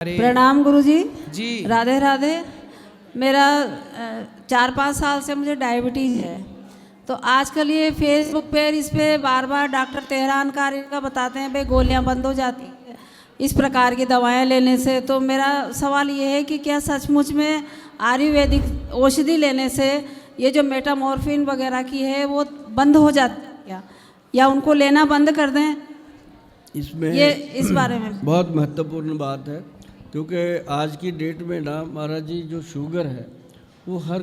प्रणाम गुरुजी जी। राधे राधे। मेरा 4-5 साल से मुझे डायबिटीज़ है। तो आजकल ये फेसबुक पे इस पे बार बार डॉक्टर तेहरान कारी का बताते हैं भाई गोलियां बंद हो जाती है इस प्रकार की दवाएं लेने से। तो मेरा सवाल ये है कि क्या सचमुच में आयुर्वेदिक औषधि लेने से ये जो मेटामॉर्फिन वगैरह की है वो बंद हो जाती है क्या, या उनको लेना बंद कर दें? इसमें ये इस बारे में बहुत महत्वपूर्ण बात है, क्योंकि आज की डेट में ना महाराज जी जो शुगर है वो हर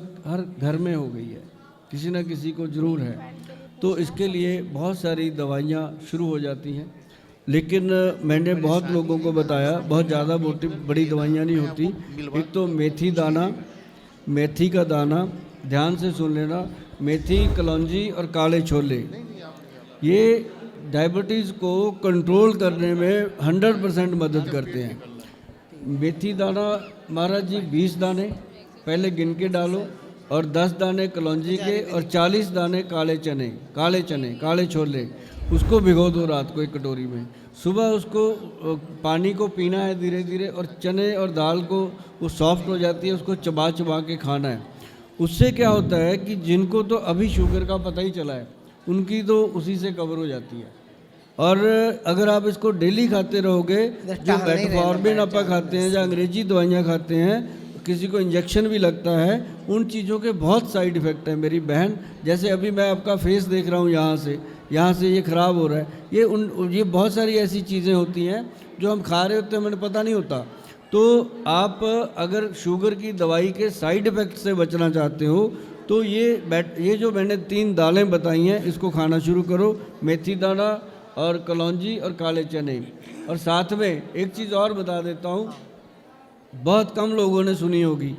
घर में हो गई है, किसी ना किसी को ज़रूर है। तो इसके लिए बहुत सारी दवाइयाँ शुरू हो जाती हैं, लेकिन मैंने बहुत लोगों को बताया बहुत ज़्यादा मोटी बड़ी दवाइयाँ नहीं होती। एक तो मेथी दाना, मेथी का दाना, ध्यान से सुन लेना, मेथी, कलौंजी और काले छोले, ये डायबिटीज़ को कंट्रोल करने में 100% मदद करते हैं। मेथी दाना महाराज जी 20 दाने पहले गिन के डालो, और 10 दाने कलौंजी के, और 40 दाने काले छोले, उसको भिगो दो रात को एक कटोरी में। सुबह उसको पानी को पीना है धीरे धीरे, और चने और दाल को वो सॉफ्ट हो जाती है, उसको चबा चबा के खाना है। उससे क्या होता है कि जिनको तो अभी शुगर का पता ही चला है उनकी तो उसी से कवर हो जाती है। और अगर आप इसको डेली खाते रहोगे, जो मेटफॉर्मिन आप खाते हैं या अंग्रेजी दवाइयाँ खाते हैं, किसी को इंजेक्शन भी लगता है, उन चीज़ों के बहुत साइड इफ़ेक्ट हैं मेरी बहन। जैसे अभी मैं आपका फेस देख रहा हूँ, यहाँ से ये ख़राब हो रहा है, ये बहुत सारी ऐसी चीज़ें होती हैं जो हम खा रहे होते हैं, हमें पता नहीं होता। तो आप अगर शुगर की दवाई के साइड इफ़ेक्ट से बचना चाहते हो तो ये जो मैंने 3 दालें बताई हैं इसको खाना शुरू करो, मेथी दाना और कलौंजी और काले चने। और साथ में एक चीज़ और बता देता हूँ, बहुत कम लोगों ने सुनी होगी।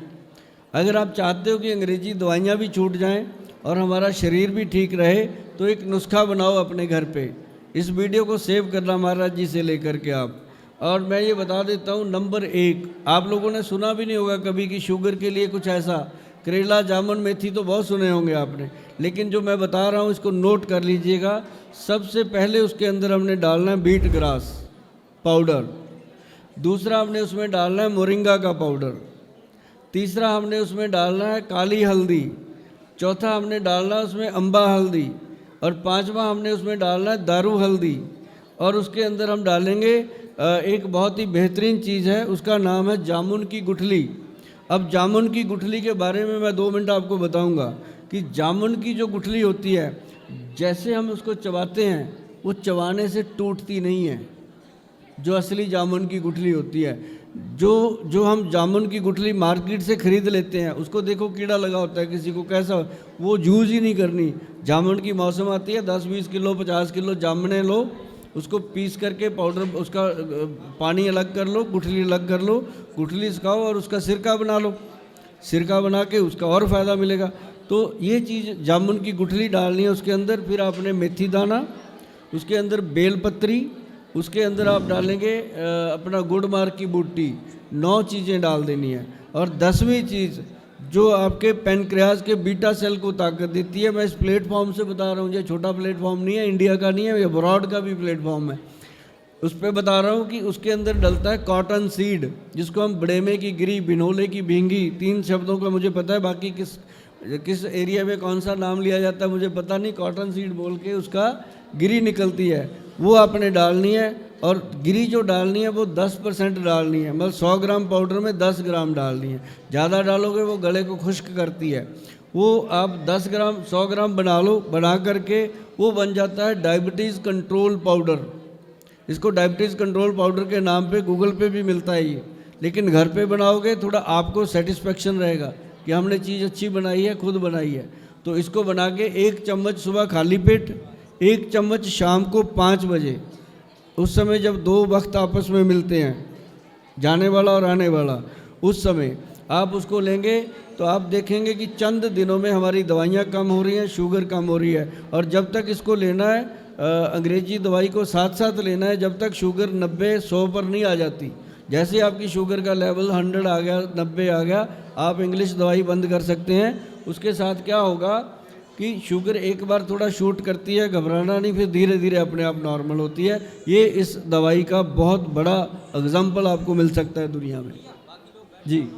अगर आप चाहते हो कि अंग्रेजी दवाइयाँ भी छूट जाएं और हमारा शरीर भी ठीक रहे, तो एक नुस्खा बनाओ अपने घर पे। इस वीडियो को सेव करना महाराज जी से लेकर के आप। और मैं ये बता देता हूँ, नंबर 1, आप लोगों ने सुना भी नहीं होगा कभी कि शुगर के लिए कुछ ऐसा, करेला, जामुन, मेथी तो बहुत सुने होंगे आपने, लेकिन जो मैं बता रहा हूँ इसको नोट कर लीजिएगा। सबसे पहले उसके अंदर हमने डालना है बीट ग्रास पाउडर, दूसरा हमने उसमें डालना है मोरिंगा का पाउडर, तीसरा हमने उसमें डालना है काली हल्दी, चौथा हमने डालना है उसमें अम्बा हल्दी, और पांचवा हमने उसमें डालना है दारू हल्दी। और उसके अंदर हम डालेंगे एक बहुत ही बेहतरीन चीज़ है, उसका नाम है जामुन की गुठली। अब जामुन की गुठली के बारे में मैं 2 मिनट आपको बताऊंगा कि जामुन की जो गुठली होती है, जैसे हम उसको चबाते हैं वो चबाने से टूटती नहीं है, जो असली जामुन की गुठली होती है। जो हम जामुन की गुठली मार्केट से ख़रीद लेते हैं, उसको देखो कीड़ा लगा होता है, किसी को कैसा, वो यूज़ ही नहीं करनी। जामुन की मौसम आती है, 10-20 किलो 50 किलो जामुने लो, उसको पीस करके पाउडर, उसका पानी अलग कर लो, गुठली अलग कर लो, गुठली सुखाओ और उसका सिरका बना लो, सिरका बना के उसका और फ़ायदा मिलेगा। तो ये चीज़ जामुन की गुठली डालनी है उसके अंदर। फिर आपने मेथी दाना, उसके अंदर बेलपत्री, उसके अंदर आप डालेंगे अपना गुड़ मार्ग की बूटी, 9 चीज़ें डाल देनी है। और 10वीं चीज़ जो आपके पेनक्रियाज के बीटा सेल को ताकत देती है, मैं इस प्लेटफॉर्म से बता रहा हूँ, ये छोटा प्लेटफॉर्म नहीं है, इंडिया का नहीं है, ये अब्रॉड का भी प्लेटफॉर्म है, उस पर बता रहा हूँ कि उसके अंदर डलता है कॉटन सीड, जिसको हम बड़ेमे की गिरी, बिनोले की भींगी, 3 शब्दों का मुझे पता है, बाकी किस एरिया में कौन सा नाम लिया जाता है मुझे पता नहीं। कॉटन सीड बोल के उसका गिरी निकलती है, वो आपने डालनी है। और गिरी जो डालनी है वो 10% डालनी है, मतलब 100 ग्राम पाउडर में 10 ग्राम डालनी है। ज़्यादा डालोगे वो गले को खुश्क करती है। वो आप 10 ग्राम 100 ग्राम बना लो, बना करके वो बन जाता है डायबिटीज़ कंट्रोल पाउडर। इसको डायबिटीज़ कंट्रोल पाउडर के नाम पे गूगल पे भी मिलता है ये, लेकिन घर पे बनाओगे थोड़ा आपको सेटिस्फेक्शन रहेगा कि हमने चीज़ अच्छी बनाई है, खुद बनाई है। तो इसको बना के 1 चम्मच सुबह खाली पेट, 1 चम्मच शाम को 5 बजे, उस समय जब 2 वक्त आपस में मिलते हैं, जाने वाला और आने वाला, उस समय आप उसको लेंगे तो आप देखेंगे कि चंद दिनों में हमारी दवाइयाँ कम हो रही हैं, शुगर कम हो रही है। और जब तक इसको लेना है, अंग्रेजी दवाई को साथ साथ लेना है, जब तक शुगर 90-100 पर नहीं आ जाती। जैसे आपकी शुगर का लेवल 100 आ गया, 90 आ गया, आप इंग्लिश दवाई बंद कर सकते हैं। उसके साथ क्या होगा, कि शुगर एक बार थोड़ा शूट करती है, घबराना नहीं, फिर धीरे धीरे अपने आप नॉर्मल होती है। ये इस दवाई का बहुत बड़ा एग्जाम्पल आपको मिल सकता है दुनिया में। जी।